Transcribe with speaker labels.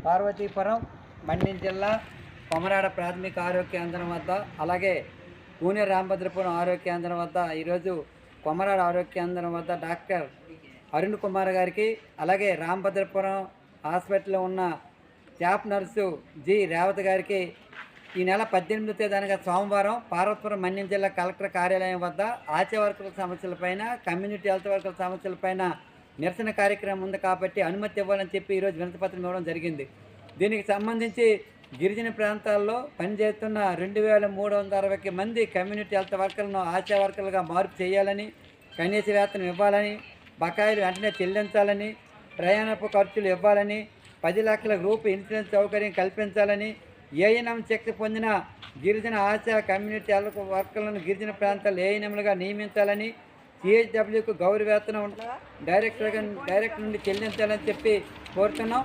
Speaker 1: పార్వతీపురం మండ్యం జిల్లా కొమరాడ ప్రాథమిక ఆరోగ్య కేంద్రం వద్ద, అలాగే పూణె రామభద్రపురం ఆరోగ్య కేంద్రం వద్ద ఈరోజు కొమరాడ ఆరోగ్య కేంద్రం వద్ద డాక్టర్ అరుణ్ కుమార్ గారికి, అలాగే రామభద్రపురం హాస్పిటల్లో ఉన్న స్టాఫ్ నర్సు జి రేవతి గారికి ఈ నెల 18వ తేదీన సోమవారం పార్వతీపురం మండ్యం జిల్లా కలెక్టర్ కార్యాలయం వద్ద ఆశా వర్కర్ల సమస్యలపైన, కమ్యూనిటీ హెల్త్ వర్కర్ల సమస్యలపైన నిరసన కార్యక్రమం ఉంది కాబట్టి అనుమతి ఇవ్వాలని చెప్పి ఈరోజు వినతిపత్రం ఇవ్వడం జరిగింది. దీనికి సంబంధించి గిరిజన ప్రాంతాల్లో పనిచేస్తున్న 2360 మంది కమ్యూనిటీ హెల్త్ వర్కర్లను ఆశా వర్కర్లుగా మార్పు చేయాలని, కనీస వేతనం ఇవ్వాలని, బకాయిలు వెంటనే చెల్లించాలని, ప్రయాణపు ఖర్చులు ఇవ్వాలని, 10 లక్షల గ్రూప్ ఇన్సూరెన్స్ సౌకర్యం కల్పించాలని, ఏఎన్ఎం శక్తి పొందిన గిరిజన ఆశా కమ్యూనిటీ హెల్త్ వర్కర్లను గిరిజన ప్రాంతాల్లో ఏఎన్ఎంలుగా నియమించాలని, సిహెచ్డబ్ల్యూకు గౌరవ వేతనం డైరెక్టర్ నుండి చెల్లించాలని చెప్పి కోరుతున్నాం.